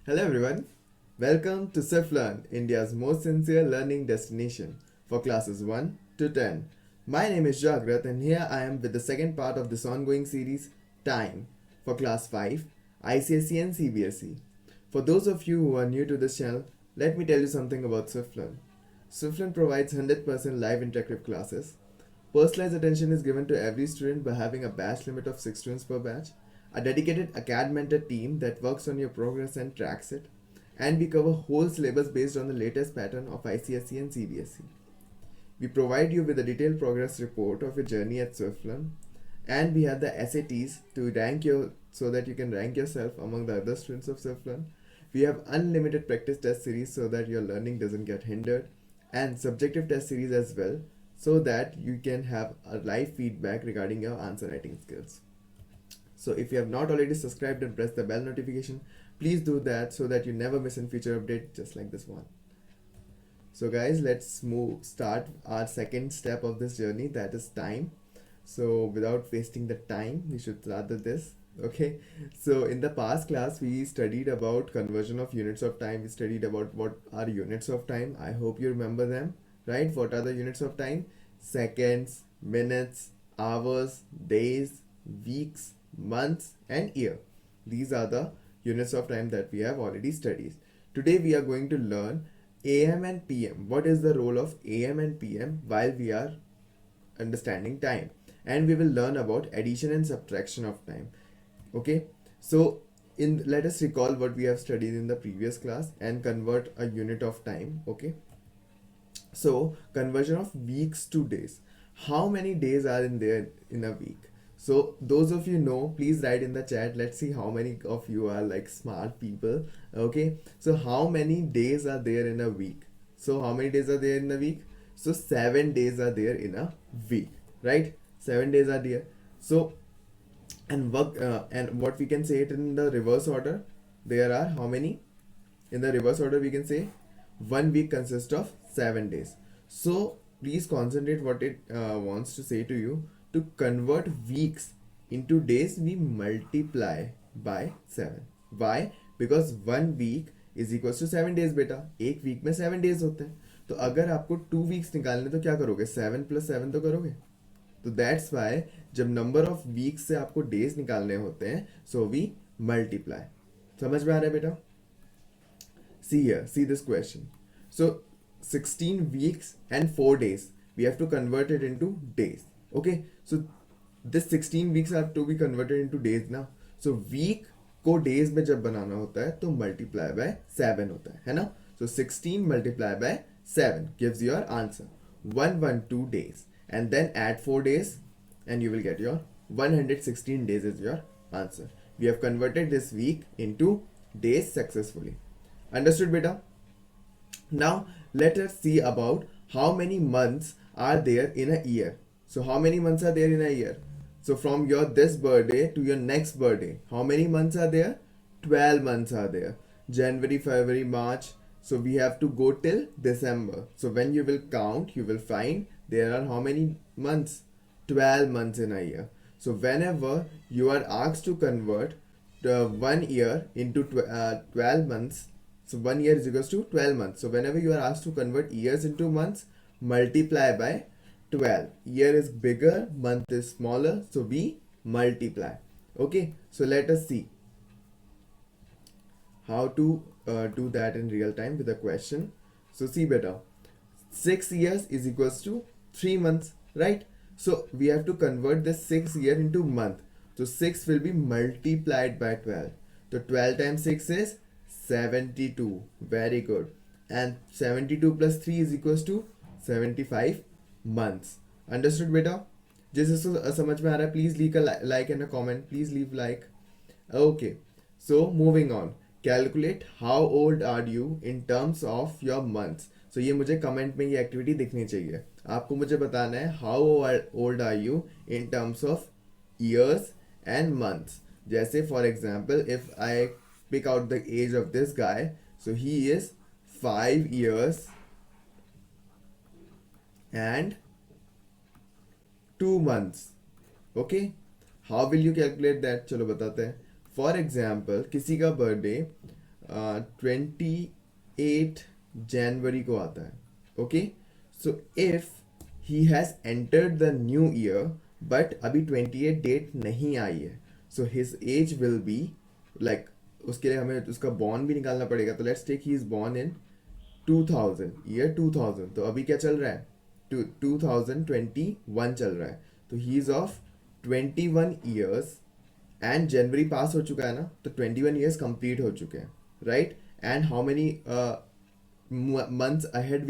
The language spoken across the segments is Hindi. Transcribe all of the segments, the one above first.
Hello everyone. Welcome to SwiftLearn, India's most sincere learning destination for classes 1 to 10. My name is Jagrat and here I am with the second part of this ongoing series, Time, for class 5, ICSE and CBSE. For those of you who are new to this channel, let me tell you something about SwiftLearn. SwiftLearn provides 100% live interactive classes. Personalized attention is given to every student by having a batch limit of 6 students per batch, a dedicated acad mentor team that works on your progress and tracks it, and we cover whole syllabus based on the latest pattern of ICSE and CBSE. We provide you with a detailed progress report of your journey at SwiftLearn, and we have the SATs to rank you so that you can rank yourself among the other students of SwiftLearn. We have unlimited practice test series so that your learning doesn't get hindered, and subjective test series as well so that you can have a live feedback regarding your answer writing skills. So if you have not already subscribed and pressed the bell notification, please do that so that you never miss a future update just like this one. So guys, let's start our second step of this journey, that is time. So without wasting the time, we should start with this. Okay, so in the past class we studied about conversion of units of time. We studied about what are units of time. I hope you remember them, right? What are the units of time? Seconds, minutes, hours, days, weeks, months and year. These are the units of time that we have already studied. Today we are going to learn AM and PM. What is the role of AM and PM while we are understanding time? And we will learn about addition and subtraction of time. Okay, so let us recall what we have studied in the previous class and convert a unit of time. Okay, so conversion of weeks to days. How many days are in there in a week? So those of you know, please write in the chat. Let's see how many of you are like smart people. Okay, so how many days are there in a week? So how many days are there in a week? So 7 days are there in a week, right? 7 days are there. So and what we can say it in the reverse order, there are how many? In the reverse order we can say 1 week consists of 7 days. So please concentrate what it wants to say to you. To convert weeks into days, we multiply by 7. Why? Because 1 week is equals to 7 days. बेटा एक वीक में 7 days होते हैं, तो अगर आपको 2 weeks निकालने तो क्या करोगे? 7 + 7 तो करोगे. तो दैट्स वाई जब नंबर ऑफ वीक्स से आपको डेज निकालने होते हैं, सो वी मल्टीप्लाई. समझ में आ रहा है बेटा? See here, see this question. So 16 weeks and 4 days. We have to convert it into days. Okay, so this 16 weeks have to be converted into days now. So week को days में जब बनाना होता है तो multiply by 7 होता है ना? So 16 multiply by 7 gives your answer 112 days, and then add 4 days and you will get your 116 days is your answer. We have converted this week into days successfully. Understood beta? Now let us see about how many months are there in a year. So how many months are there in a year? So from your this birthday to your next birthday, how many months are there? 12 months are there. January, February, March. So we have to go till December. So when you will count, you will find there are how many months? 12 months in a year. So whenever you are asked to convert 1 year into 12 months, so 1 year is equals to 12 months. So whenever you are asked to convert years into months, multiply by 12. Year is bigger, month is smaller, so we multiply. Okay, so let us see how to do that in real time with a question. So see better, 6 years is equals to 3 months, right? So we have to convert this 6 year into month. So 6 will be multiplied by 12. So 12 times 6 is 72. Very good. And 72 plus 3 is equals to 75 months. Understood beta? जिससे समझ में आ रहा है please leave a like and a comment. Please leave like. Okay, so moving on. Calculate how old are you in terms of your months. So ये मुझे कमेंट में ये एक्टिविटी दिखनी चाहिए. आपको मुझे बताना है how old are you in terms of years and months. जैसे for example, if I pick out the age of this guy, so he is 5 years and 2 months. Okay, how will you calculate that? चलो बताते हैं. For example, किसी का बर्थडे 28 जनवरी को आता है. Okay, so if he has entered the new year but अभी 28 डेट नहीं आई है, so his age will be like, उसके लिए हमें उसका बॉर्न भी निकालना पड़ेगा. तो let's take he is born in 2000, year 2000. तो अभी क्या चल रहा है, 2021 चल रहा है. तो he is of 21 years and जनवरी पास हो चुका है ना, तो 21 ईयर्स कंप्लीट हो चुके हैं, right. And how many months ahead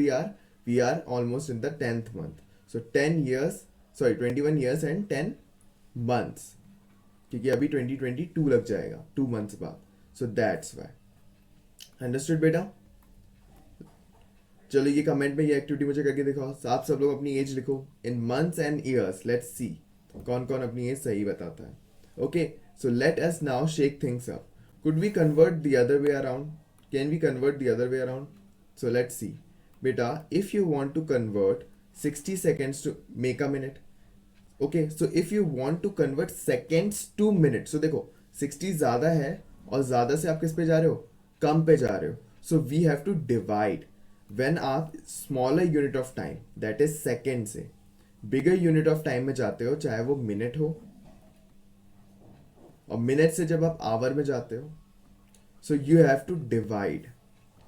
we are almost in the 10th month. So 10 years, sorry 21 years and 10 months, क्योंकि अभी 2022 लग जाएगा 2 months बाद. So that's why. Understood बेटा? चलो ये कमेंट में ये एक्टिविटी मुझे करके दिखाओ. आप सब लोग अपनी एज लिखो in months and years. Let's see कौन कौन अपनी एज सही बताता है. Okay, so let us now shake things up. Could we convert the other way around? Can we convert the other way around? So let's see. Beta, if you want to convert 60 seconds to make a minute. Okay, so if you want to convert seconds to minutes. So देखो 60 ज़्यादा है और ज़्यादा से आप किस पे जा रहे हो? कम पे जा रहे हो. So we have to divide. When आप smaller unit of time, that is second से bigger unit of time में जाते हो, चाहे वो minute हो, और minute से जब आप hour में जाते हो, so you have to divide.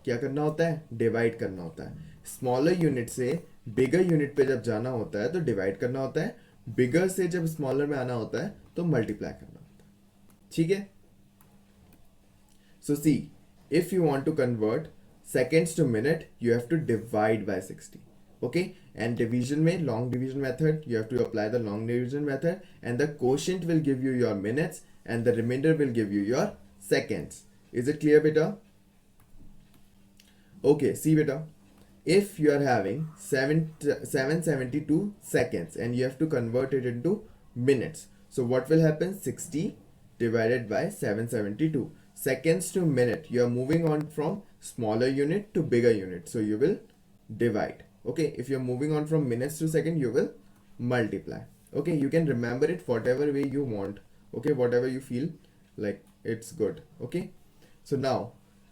क्या करना होता है? डिवाइड करना होता है. स्मॉलर यूनिट से बिगर यूनिट पे जब जाना होता है तो डिवाइड करना होता है. बिगर से जब स्मॉलर में आना होता है तो मल्टीप्लाई करना होता है. ठीक है. So see, if you want to convert seconds to minute you have to divide by 60. Okay, and division में long division method, you have to apply the long division method and the quotient will give you your minutes and the reminder will give you your seconds. Is it clear बेटा? Okay, see beta, if you are having 772 seconds and you have to convert it into minutes, so what will happen? 60 divided by 772 seconds to minute. You are moving on from smaller unit to bigger unit, so you will divide. Okay, if you are moving on from minutes to second, you will multiply. Okay, you can remember it whatever way you want. Okay, whatever you feel like it's good. Okay, so now,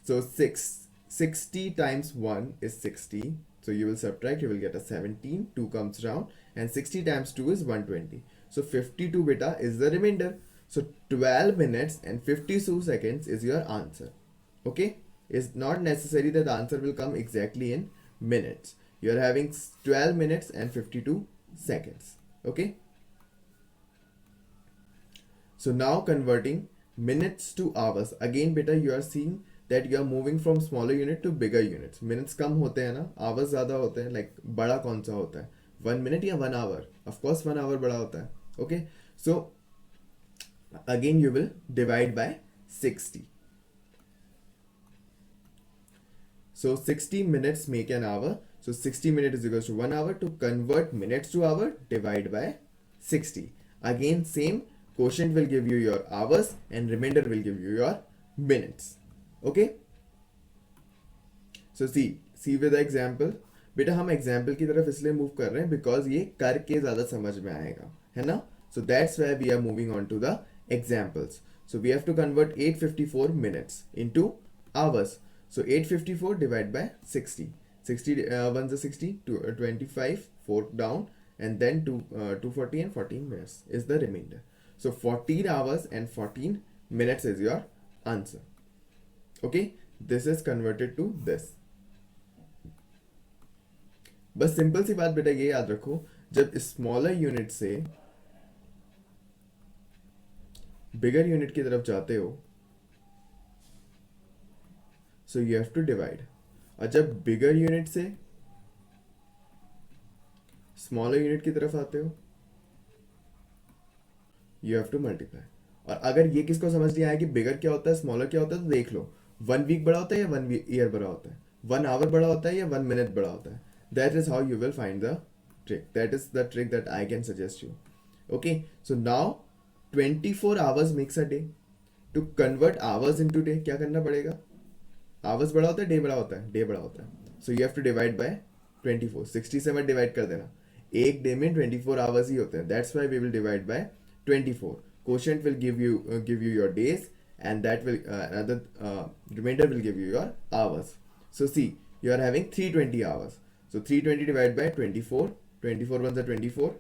so 60 times 1 is 60, so you will subtract, you will get a 17, 2 comes round, and 60 times 2 is 120, so 52 beta is the remainder. So 12 minutes and 52 seconds is your answer. Okay, it's not necessary that the answer will come exactly in minutes. You are having 12 minutes and 52 seconds. Okay, so now converting minutes to hours. Again beta, you are seeing that you are moving from smaller unit to bigger units. Minutes कम होते हैं ना, hours ज़्यादा होते हैं. like बड़ा कौन सा होता है, 1 minute या 1 hour? Of course 1 hour बड़ा होता है. Okay, so again you will divide by 60. So 60 minutes make an hour. So 60 minutes is equals to 1 hour. To convert minutes to hour, divide by 60. Again same, quotient will give you your hours and remainder will give you your minutes. Okay, so see with the example. बेटा हम एग्जाम्पल की तरफ इसलिए मूव कर रहे हैं बिकॉज ये करके ज़्यादा समझ में आएगा, है ना. So that's why we are moving on to the examples. So we have to convert 854 minutes into hours. So 854 divide by 60. 60 1 is 60, 25, 4 down, and then 240 and 14 minutes is the remainder. So 14 hours and 14 minutes is your answer. Okay, this is converted to this. बस सिंपल सी बात बेटा ये याद रखो, जब स्मॉलर यूनिट से बिगर यूनिट की तरफ जाते हो so you have to divide, और जब बिगर यूनिट से स्मॉलर यूनिट की तरफ आते हो यू हैव टू मल्टीप्लाई. और अगर ये किसको समझ नहीं आया कि बिगर क्या होता है स्मॉलर क्या होता है, तो देख लो 1 वीक बड़ा होता है या 1 ईयर बड़ा होता है, 1 आवर बड़ा होता है या 1 मिनट बड़ा होता है. That is how you will find the trick. That is the trick that I can suggest you. Okay, so now 24 hours makes a day. To convert hours into day क्या करना पड़ेगा? Hours बड़ा होता है, day बड़ा होता है, day बड़ा होता है. So you have to divide by 24. 60 से मत डिवाइड कर देना, एक डे में 24 hours ही होते हैं. That's why we will divide by 24. Quotient will give you your days and that will another remainder will give you your hours. So see, you are having 320 hours. So 320 divided by 24, 24 ones are 24,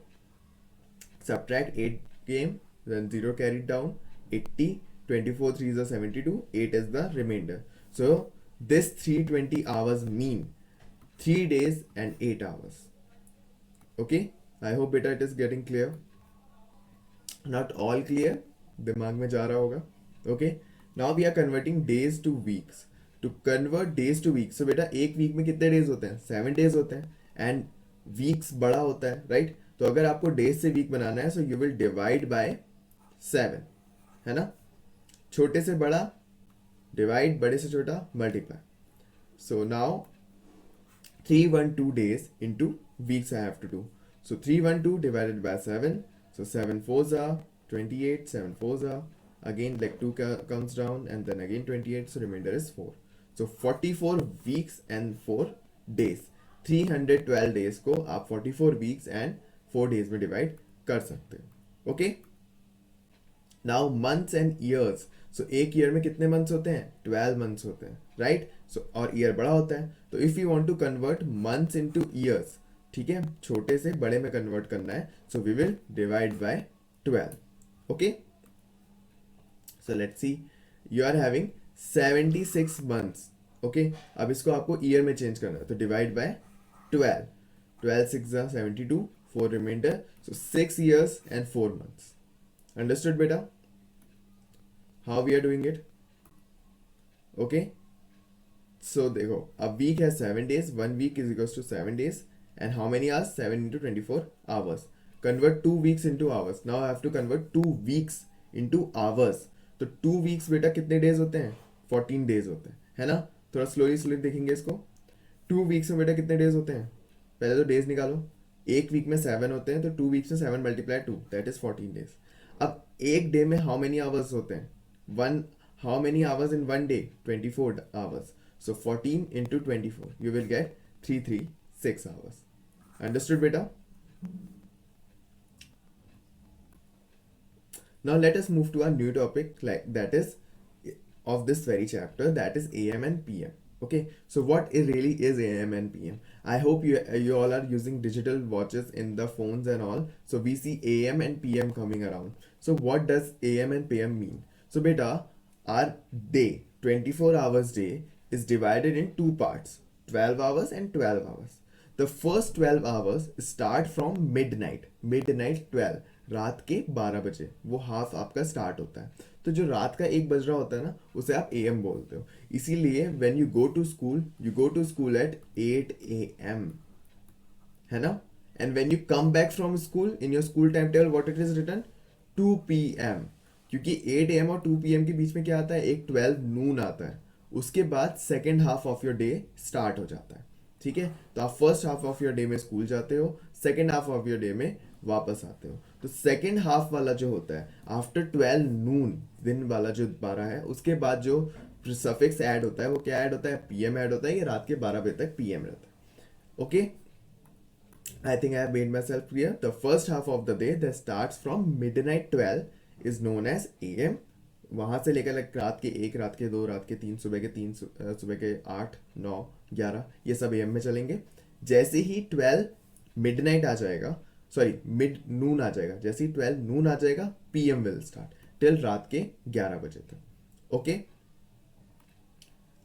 subtract 8 came, then 0 carried down, 80, 24 3s are 72, 8 is the remainder. So this 320 hours mean 3 days and 8 hours. Okay, I hope beta it is getting clear. Not all clear, दिमाग में जा रहा होगा. Okay, now we are converting days to weeks. To convert days to weeks, so बेटा एक वीक में कितने डेज होते हैं? 7 डेज होते हैं, एंड वीक्स बड़ा होता है, राइट? तो अगर आपको डेज से वीक बनाना है, so you will divide bye 7, है ना? छोटे से बड़ा डिवाइड, बड़े से छोटा multiply. So now 312 days into weeks I have to do. So 312 divided by 7. So 7 fours are 28, 7 fours are, again like 2 comes down, and then again 28, so remainder is 4. So 44 weeks and 4 days. 312 days को आप 44 weeks and 4 days में divide कर सकते हो. Okay? Now months and years. So एक ईयर में कितने मंथ्स होते हैं? 12 मंथ्स होते हैं, राइट? सो और ईयर बड़ा होता है, तो if you want to convert months into years, ठीक है, छोटे से बड़े में कन्वर्ट करना है, so we will divide by 12. Okay, so let's see, you are having 76 months. Okay, अब इसको आपको ईयर में चेंज करना है, तो divide by 12. 12 6 72, 4 reminder, so 6 years and 4 months. Understood बेटा? How we are doing it? Okay, so देखो, a week has 7 days, 1 week is equals to 7 days, and how many hours? 7 into 24 hours. Convert 2 weeks into hours. Now I have to convert 2 weeks into hours. तो 2 weeks बेटा कितने days होते हैं? 14 days होते हैं, है ना? थोड़ा slowly देखेंगे इसको. 2 weeks में बेटा कितने days होते हैं? पहले तो days निकालो. एक week में 7 होते हैं, तो 2 weeks में 7 multiply 2, that is 14 days. अब एक डे में how many hours होते हैं? How many hours in one day? 24 hours. So 14 into 24, you will get 336 hours. Understood beta? Now let us move to a new topic, like that is of this very chapter, that is AM and PM. Okay, so what it really is AM and PM? I hope you all are using digital watches in the phones and all, so we see AM and PM coming around. So what does AM and PM mean? So beta, our day, 24 hours day, is divided in 2 parts, 12 hours and 12 hours. The first 12 hours start from midnight 12, रात के 12 बजे वो हाफ आपका स्टार्ट होता है. तो जो रात का 1 बज रहा होता है ना, उसे आप AM बोलते हो. इसीलिए when you go to school at 8 AM, है ना? And when you come back from school, in your school timetable what it is written? 2 PM. क्योंकि 8 AM और 2 PM के बीच में क्या आता है? एक 12 नून आता है. उसके बाद second half of your day start हो जाता है, ठीक है? तो आप first half of your day में स्कूल जाते हो, second half of your day में वापस आते हो. तो सेकेंड हाफ वाला जो होता है आफ्टर 12 नून, दिन वाला जो 12 है, उसके बाद जो सफिक्स ऐड होता है वो क्या ऐड होता है? PM ऐड होता है. ये रात के 12 बजे तक PM रहता है. Okay, I think I have made my self clear. The first half of the day that starts from midnight 12 is known as AM. वहाँ से लेकर रात के 1, रात के 2, रात के 3, सुबह के 3, सुबह के 8, 9, 11, ये सब AM में चलेंगे. जैसे ही 12 मिडनाइट आ जाएगा, सॉरी मिड नून आ जाएगा, जैसे ही 12 नून आ जाएगा, PM विल स्टार्ट टिल रात के 11 बजे तक. Okay,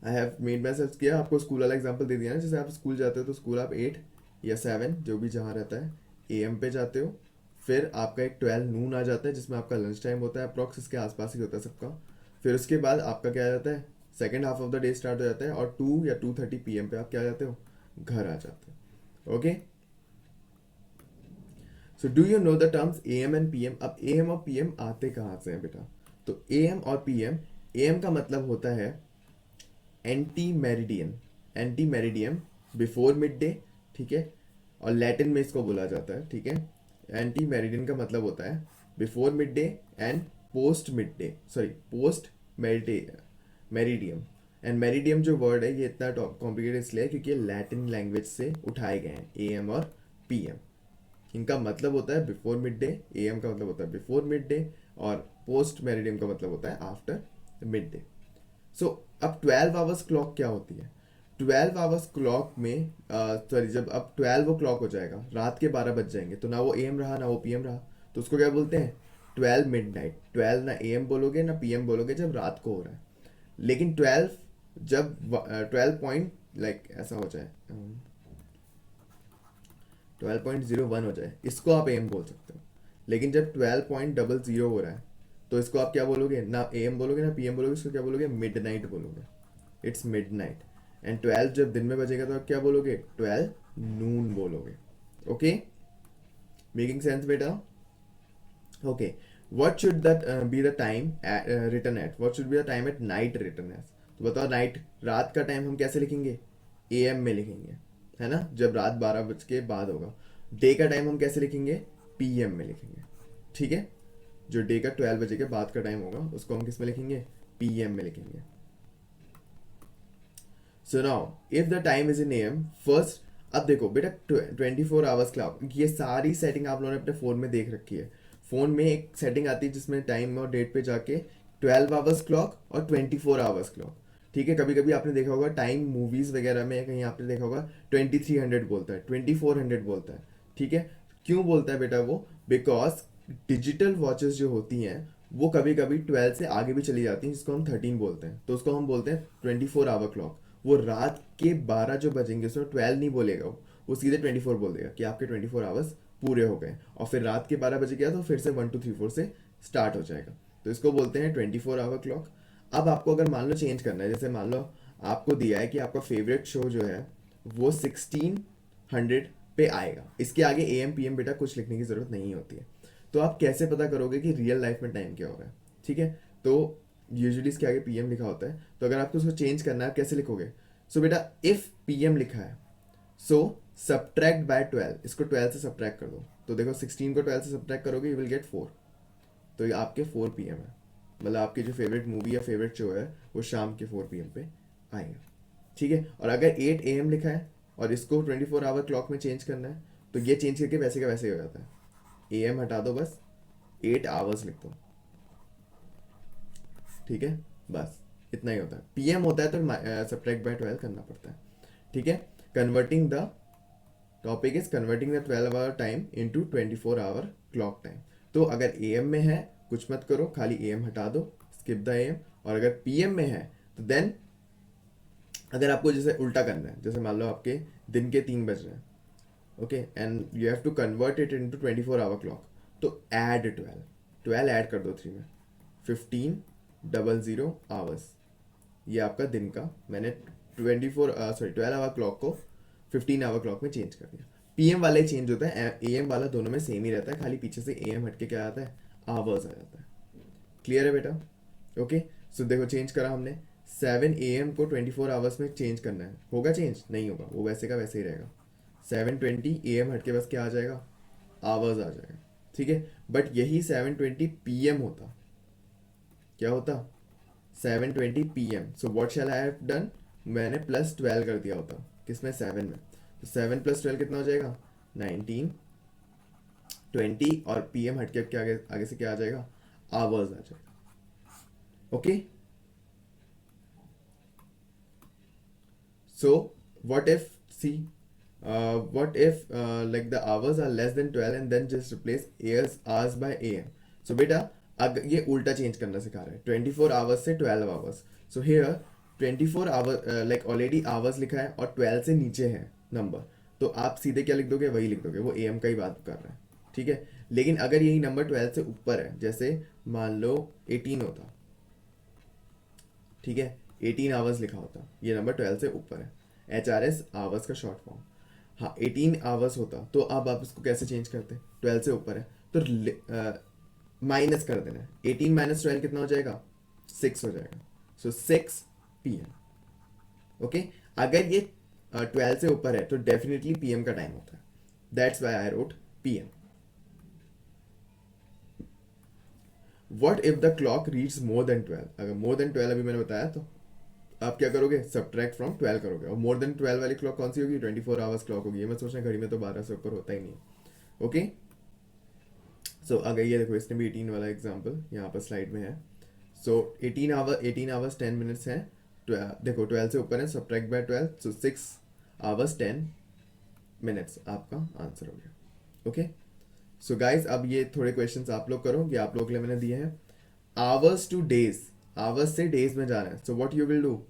I have made my self किया. आपको स्कूल वाला एग्जाम्पल दे दिया ना, जैसे आप स्कूल जाते हो तो स्कूल आप 8 या 7 जो भी जहाँ रहता है AM पे जाते हो. फिर आपका एक 12 नून आ जाता है जिसमें आपका लंच टाइम होता है, अप्रॉक्स इसके आसपास ही होता है सबका. फिर उसके बाद आपका क्या आ जाता है? Second half of the day start हो जाता है, और 2 या 2:30 PM पे आप क्या आ जाते हो? घर आ जाते हो. Okay, so do you know the terms AM and PM? अब AM और PM आते कहाँ से हैं बेटा? तो AM और PM, AM का मतलब होता है anti meridiem before mid day, ठीक है? और लैटिन में इसको बोला जाता है, ठीक है? एंटी मेरिडियन का मतलब होता है before mid day and post mid day, sorry post meridiem. And meridiem जो वर्ड है ये इतना कॉम्प्लिकेटेड इसलिए है क्योंकि ये लैटिन लैंग्वेज से उठाए गए हैं. AM और PM, इनका मतलब होता है बिफोर मिड डे. AM का मतलब होता है बिफोर मिड डे, और पोस्ट मेरिडियम का मतलब होता है आफ्टर मिड डे। सो अब 12 आवर्स क्लॉक क्या होती है? 12 आवर्स क्लॉक में सॉरी, जब अब 12 ओ क्लॉक हो जाएगा, रात के 12 बज जाएंगे, तो ना वो एम रहा ना वो पीएम रहा, तो उसको क्या बोलते हैं? 12 मिड नाइट। 12 ना एम बोलोगे ना पीएम बोलोगे जब रात को हो रहा है। लेकिन 12 जब 12 पॉइंट लाइक ऐसा हो जाए, 12.01 हो जाए, इसको आप एम बोल सकते हो। लेकिन जब 12.00 हो रहा है तो इसको आप क्या बोलोगे? ना एम बोलोगे ना पीएम बोलोगे, इसको क्या बोलोगे? मिड नाइट बोलोगे। It's mid night. एंड 12 जब दिन में बजेगा तो आप क्या बोलोगे? 12 नून बोलोगे। ओके, मेकिंग सेंस बेटा? Okay, what should that be the time written at? What should be the time at night written as? तो बताओ, नाइट रात का टाइम हम कैसे लिखेंगे? एएम में लिखेंगे, है ना, जब रात 12 बज के बाद होगा। डे का टाइम हम कैसे लिखेंगे? पीएम में लिखेंगे। ठीक है, जो डे का 12 बजे के बाद का टाइम होगा उसको हम किस में लिखेंगे? पीएम में लिखेंगे। So now if the time is in am first, अब देखो बेटा 24 आवर्स क्लॉक, ये सारी सेटिंग आप लोगों ने अपने फोन में देख रखी है। फोन में एक सेटिंग आती है जिसमें टाइम और डेट पे जाके 12 आवर्स क्लॉक और 24 आवर्स क्लॉक। ठीक है, कभी कभी आपने देखा होगा टाइम मूवीज वगैरह में, कहीं आपने देखा होगा 2300 बोलता है, 2400 बोलता है। ठीक है, क्यों बोलता है बेटा वो? बिकॉज डिजिटल वॉचेस जो होती हैं वो कभी कभी 12 से आगे भी चली जाती हैं, जिसको हम 13 बोलते हैं, तो उसको हम बोलते हैं 24 आवर क्लॉक। वो रात के 12 जो बजेंगे उसमें 12 नहीं बोलेगा, वो सीधे 24 बोल देगा कि आपके 24 आवर्स पूरे हो गए। और फिर रात के 12 बजे गया तो फिर से 1 2 3 4 से स्टार्ट हो जाएगा, तो इसको बोलते हैं 24 आवर क्लॉक। अब आपको अगर मान लो चेंज करना है, जैसे मान लो आपको दिया है कि आपका फेवरेट शो जो है वो 1600 पे आएगा, इसके आगे ए एम पी एम बेटा कुछ लिखने की ज़रूरत नहीं होती है। तो आप कैसे पता करोगे कि रियल लाइफ में टाइम क्या हो रहा है? ठीक है, तो यूजुअली इसके आगे पीएम लिखा होता है, तो अगर आपको उसको चेंज करना है आप कैसे लिखोगे? सो बेटा इफ पीएम लिखा है, सो सब्ट्रैक्ट बाय 12, इसको 12 से सब्ट्रैक्ट कर दो, तो देखो 16 को 12 से सब्ट्रैक्ट करोगे यू विल गेट 4, तो ये आपके 4 पीएम है। मतलब आपकी जो फेवरेट मूवी या फेवरेट शो है वो शाम के 4 पीएम पे आएगा। ठीक है, और अगर 8 एम लिखा है और इसको 24 आवर क्लॉक में चेंज करना है, तो ये चेंज करके वैसे का वैसे ही हो जाता है, ए एम हटा दो, बस 8 आवर्स लिख दो। ठीक है, बस इतना ही होता है। पीएम होता है तो सब्ट्रैक्ट बाय 12 करना पड़ता है। ठीक है, converting the topic is converting the 12 hour time into 24 hour clock time. तो अगर एएम में है कुछ मत करो, खाली एएम हटा दो, स्किप द एएम। और अगर पीएम में है तो देन अगर आपको जैसे उल्टा करना है, जैसे मान लो आपके दिन के 3 बज रहे हैं, okay, and you have to convert it into 24 hour clock, तो ऐड 12 ऐड कर दो 3 में, 1500 आवर्स, ये आपका दिन का। मैंने 12 आवर क्लॉक को 15 आवर क्लॉक में चेंज कर दिया। पीएम वाला ही चेंज होता है, एएम वाला दोनों में सेम ही रहता है, खाली पीछे से एएम हटके क्या आता है? आवर्स आ जाता है। क्लियर है बेटा? ओके, सो देखो चेंज करा हमने, 7 एएम को 24 आवर्स में चेंज करना है, होगा चेंज? नहीं होगा, वो वैसे का वैसे ही रहेगा। 7:20 एएम हटके बस क्या आ जाएगा? आवर्स आ जाएगा। ठीक है, बट यही 7:20 पीएम होता, क्या होता? 7:20 PM. So what shell I have done? मैंने +12 कर दिया होता, किसमें? 7 में। तो 7 + 12 कितना हो जाएगा? 19, 20, और पीएम हटके के आगे आगे से क्या आ जाएगा? आवर्स आ जाएगा। Okay, so what if, see what if like the hours are less than 12 and then just replace hours by am? So बेटा अगर ये उल्टा चेंज करना सिखा रहा है, 24 आवर्स से 12 hours. So here 24 hour like already hours लिखा है और 12 से नीचे है नंबर, तो आप सीधे क्या लिख दोगे? वही लिख दोगे, वो एम का ही बात कर रहा है। ठीक है, लेकिन अगर यही नंबर 12 से ऊपर है, जैसे मान लो 18 होता, ठीक है, 18 आवर्स लिखा होता, ये नंबर 12 से ऊपर है, एच आर एस आवर्स का शॉर्ट फॉर्म। हाँ 18 आवर्स होता, तो अब आप इसको कैसे चेंज करते? 12 से ऊपर है तो माइनस कर देना है, 18 - 12 कितना हो जाएगा? 6 हो जाएगा। सो 6 पीएम। ओके, अगर ये 12 से ऊपर है तो डेफिनेटली पीएम का टाइम होता है, that's why I wrote PM. What if the clock reads more than 12? अगर मोर देन 12 अभी मैंने बताया, तो आप क्या करोगे? सब्ट्रैक्ट फ्रॉम 12 करोगे, और मोर देन 12 वाली क्लॉक कौन सी होगी? 24 आवर्स क्लॉक होगी। ये मत सोचना घड़ी में तो 12 से ऊपर होता ही नहीं है। ओके, सो अगर ये देखो इसने भी 18 वाला एग्जाम्पल यहाँ पर स्लाइड में है, सो 18 आवर्स 10 मिनट्स हैं। देखो 12 से ऊपर है, subtract by 12, so 6 hours 10 minutes आपका आंसर हो गया। ओके, सो गाइज अब ये थोड़े क्वेश्चंस आप लोग करो, ये आप लोग के लिए मैंने दिए हैं। आवर्स टू डेज, आवर्स से डेज में जाना है, so what you will do,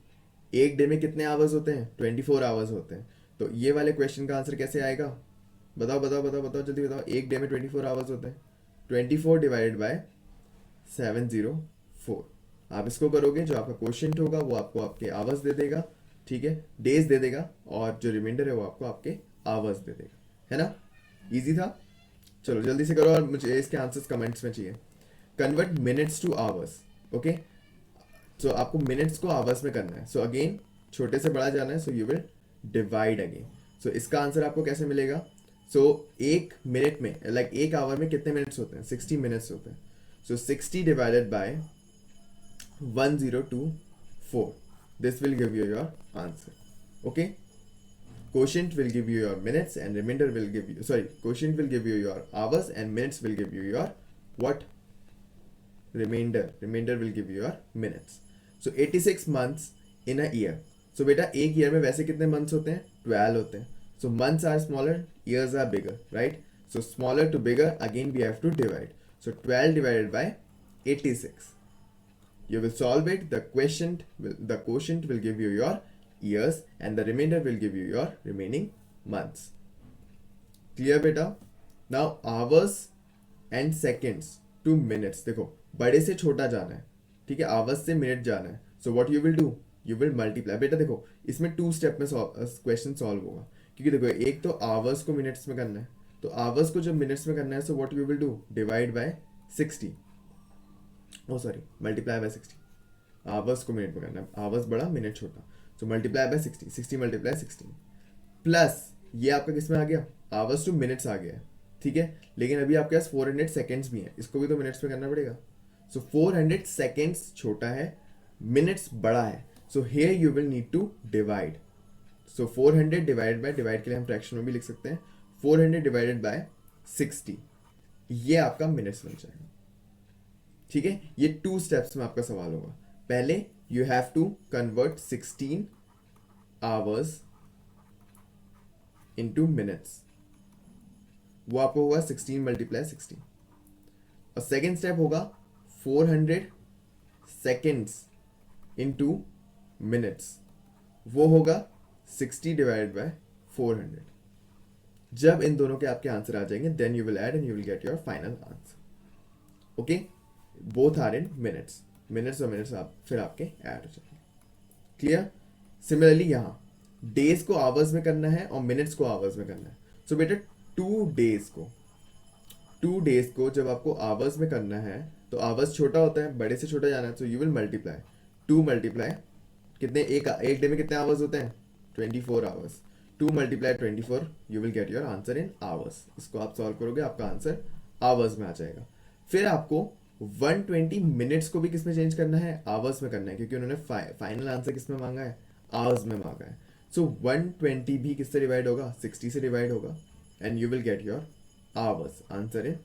एक डे में कितने आवर्स होते हैं, 24 आवर्स होते हैं। तो ये वाले क्वेश्चन का आंसर कैसे आएगा, बताओ बताओ बताओ बताओ जल्दी बताओ। एक डे में 24 आवर्स होते हैं, 24 डिवाइडेड बाय 704। आप इसको करोगे, जो आपका क्वेश्चन होगा वो आपको आपके आवर्स दे देगा, ठीक है, डेज दे देगा, और जो रिमाइंडर है वो आपको आपके आवर्स दे देगा, है ना। इजी था। चलो जल्दी से करो, और मुझे इसके आंसर्स कमेंट्स में चाहिए। Convert minutes to hours. Okay, so आपको मिनट्स को आवर्स में करना है। सो अगेन छोटे से बड़ा जाना है, so you will divide again. So इसका आंसर आपको कैसे मिलेगा, सो एक मिनट में, लाइक एक आवर में कितने मिनट्स होते हैं, 60 मिनट्स होते हैं। सो 60 divided by 1024, this will give you your answer. Okay, quotient will give you your minutes and remainder will give you, sorry, quotient will give you your hours and minutes will give you your what, remainder will give you your minutes. So 86 months in a year. So बेटा एक ईयर में वैसे कितने मंथ्स होते हैं, 12 होते हैं। So months are smaller, years are bigger, right? So smaller to bigger, again we have to divide. So 12 divided by 86. You will solve it. The quotient will give you your years and the remainder will give you your remaining months. Clear बेटा? Now hours and seconds to minutes. देखो बड़े से छोटा जाना है, ठीक है, आवर्स से मिनट जाना है। So what you will do? You will multiply. बेटा देखो इसमें 2 स्टेप में क्वेश्चन सॉल्व होगा, क्योंकि देखो एक तो आवर्स को मिनट्स में करना है, तो आवर्स को जब मिनट्स में करना है, so what you will do? Divide by 60, multiply by 60। Hours को मिनट में करना है, आवर्स बड़ा मिनट छोटा, so multiply by 60, 60 multiply 16 plus ये आपका किस में आ गया, आवर्स टू मिनट्स आ गया है, ठीक है। लेकिन अभी आपके पास 400 सेकेंड्स भी है, इसको भी तो मिनट्स में करना पड़ेगा। सो 400 सेकेंड्स छोटा है, मिनट्स बड़ा है, so here you will need to divide. So 400 divided by, divide के लिए हम फ्रैक्शन में भी लिख सकते हैं, 400 डिवाइडेड बाय 60, ये आपका मिनट्स बन जाएगा, ठीक है। ये 2 स्टेप्स में आपका सवाल होगा। पहले you have to convert 16 hours into minutes, वो आपको होगा 16 मल्टीप्लाई 16, और सेकेंड स्टेप होगा 400 सेकेंड्स इनटू मिनट्स, वो होगा 60 डिवाइडेड बाय 400। जब इन दोनों के आपके आंसर आ जाएंगे, then you will add and you will get your final answer. Okay, both are in minutes, minutes और मिनट्स आप फिर आपके ऐड हो जाएंगे। क्लियर। सिमिलरली यहाँ डेज को आवर्स में करना है और मिनट्स को आवर्स में करना है। सो बेटा 2 डेज को जब आपको आवर्स में करना है, तो आवर्स छोटा होता है, बड़े से छोटा जाना है, so you will multiply 2 multiply कितने, एक डे में कितने आवर्स होते हैं, 24 hours, 2 multiply 24, you will get your answer in hours. इसको आप सॉल्व करोगे, आपका आंसर आवर्स में आ जाएगा। फिर आपको 120 मिनट्स को भी किस में चेंज करना है, आवर्स में करना है, क्योंकि उन्होंने फाइनल आंसर किस में मांगा है, आवर्स में मांगा है। सो 120 भी किससे डिवाइड होगा, 60 से डिवाइड होगा, and you will get your hours, answer in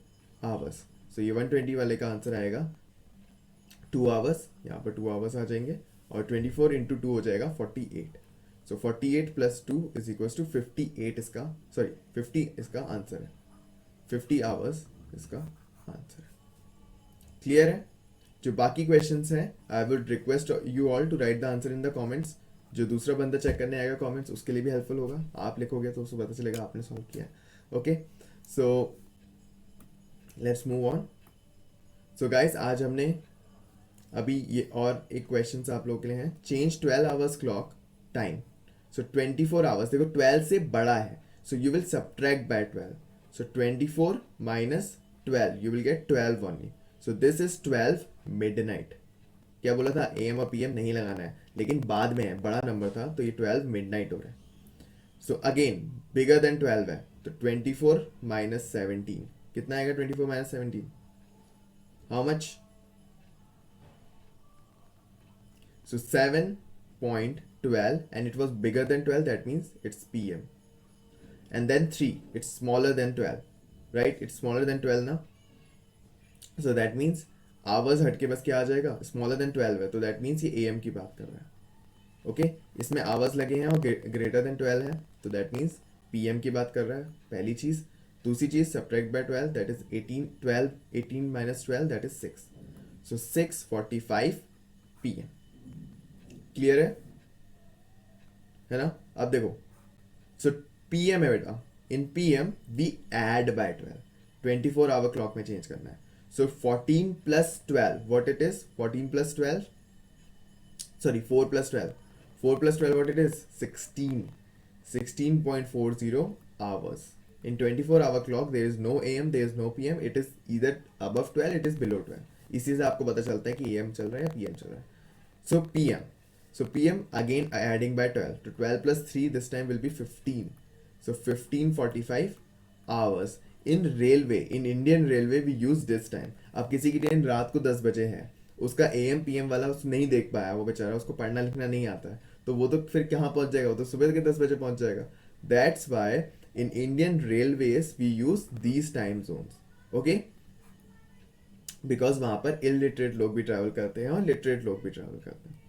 hours. So ये 120 वाले का आंसर आएगा 2 आवर्स, यहाँ पर 2 आवर्स आ जाएंगे, और 24 इंटू 2 हो जाएगा 48। सो 48 प्लस 2 इज इक्वल टू 58, इसका 50 इसका आंसर है, 50 आवर्स इसका आंसर है। क्लियर है। जो बाकी क्वेश्चंस हैं, I would request you all to write the answer in the comments. जो दूसरा बंदा चेक करने आएगा कमेंट्स, उसके लिए भी हेल्पफुल होगा, आप लिखोगे तो उसको पता चलेगा आपने सॉल्व किया। Okay, so let's move on. So guys आज हमने अभी ये और एक क्वेश्चन आप लोगों के लिए है, change 12 hours clock time. So 24 hours, देखो 12 से बड़ा है, so you will subtract by 12, so 24 minus 12 you will get 12 only. So this is 12 midnight. क्या बोला था, AM और PM नहीं लगाना है, लेकिन बाद में है, बड़ा नंबर था, तो ये 12 मिडनाइट हो रहा है। सो अगेन बिगर देन 12 है, तो 24 माइनस 17 कितना आएगा, 24 minus 17 how much, so 7.12 and it was bigger than 12, that means it's PM. And then 3, it's smaller than 12, right? It's smaller than 12 now, so that means hours हट के बस क्या आ जाएगा, स्मॉलर देन 12 है, तो दैट मीन्स ये AM की बात कर रहा है। ओके, इसमें आवर्स लगे हैं और ग्रेटर देन 12 है, तो दैट मीन्स PM की बात कर रहा है, पहली चीज़। दूसरी चीज़, subtract by 12, that is 18 minus 12, that is 6, so 6:45 PM। Clear है ना? अब देखो, सो PM है बेटा, in PM we add by 12, 24 hour clock में चेंज करना है। So 14 plus 12, what it is, 14 plus 12, sorry, 4 plus 12, 4 plus 12, what it is, 16, 16.40 hours. In 24-hour clock there is no AM, there is no PM, it is either above 12, it is below 12. इसी से आपको पता चलता है कि AM चल रहा है या PM चल रहा है. So PM again adding by 12, to 12 plus 3 this time will be 15, so 15:45 hours. In railway, in Indian railway we use this time. अब किसी की ट्रेन रात को 10 बजे है, उसका AM PM वाला उस नहीं देख पाया, वो बेचारा, उसको पढ़ना लिखना नहीं आता है, तो वो तो फिर कहाँ पहुंच जाएगा, वो तो सुबह के 10 बजे पहुंच जाएगा. That's why in Indian railways we use these time zones. Okay, because वहां पर इलिटरेट लोग भी ट्रैवल करते हैं और लिटरेट लोग भी ट्रैवल करते हैं.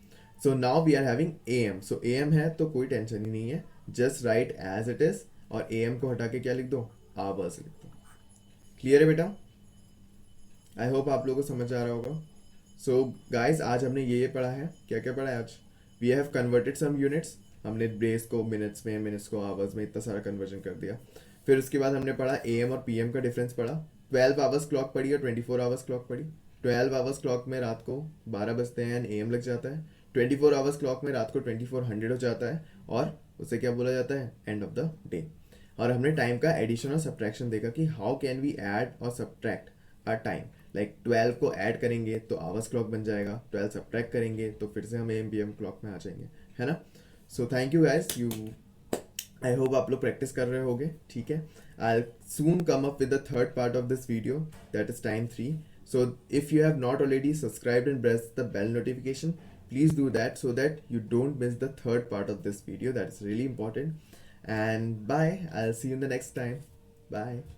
So now we are having AM. So AM है तो कोई टेंशन ही नहीं है, just write as it is, और AM को हटा के क्या लिख दो, आवर्स लिख दो. क्लियर है बेटा? आई होप आप लोगों को समझ आ रहा होगा. सो गाइज, आज हमने ये पढ़ा है. क्या क्या पढ़ा है आज? We have converted some units. हमने डेज को मिनट्स में, मिनट्स को आवर्स में, इतना सारा कन्वर्जन कर दिया. फिर उसके बाद हमने पढ़ा AM और PM का डिफरेंस पढ़ा. 12 आवर्स क्लॉक पढ़ी और 24 आवर्स क्लॉक पढ़ी. 12 आवर्स क्लॉक में रात को 12 बजते हैं एंड AM लग जाता है. 24 आवर्स क्लॉक में रात को 2400 हो जाता है, और उसे क्या बोला जाता है, एंड ऑफ द डे. और हमने टाइम का एडिशन और सब्ट्रैक्शन देखा कि हाउ कैन वी ऐड और सब्ट्रैक्ट अ टाइम. लाइक 12 को ऐड करेंगे तो आवर्स क्लॉक बन जाएगा, 12 सब्ट्रैक्ट करेंगे तो फिर से हम AM PM क्लॉक में आ जाएंगे, है ना? So thank you guys, you, I hope आप लोग प्रैक्टिस कर रहे होगे. ठीक है, I soon come up with the third part of this video, that is time 3. So if you have not already subscribed and pressed the bell notification, please do that so that you don't miss the third part of this video. That is really important. And bye, I'll see you in the next time. Bye.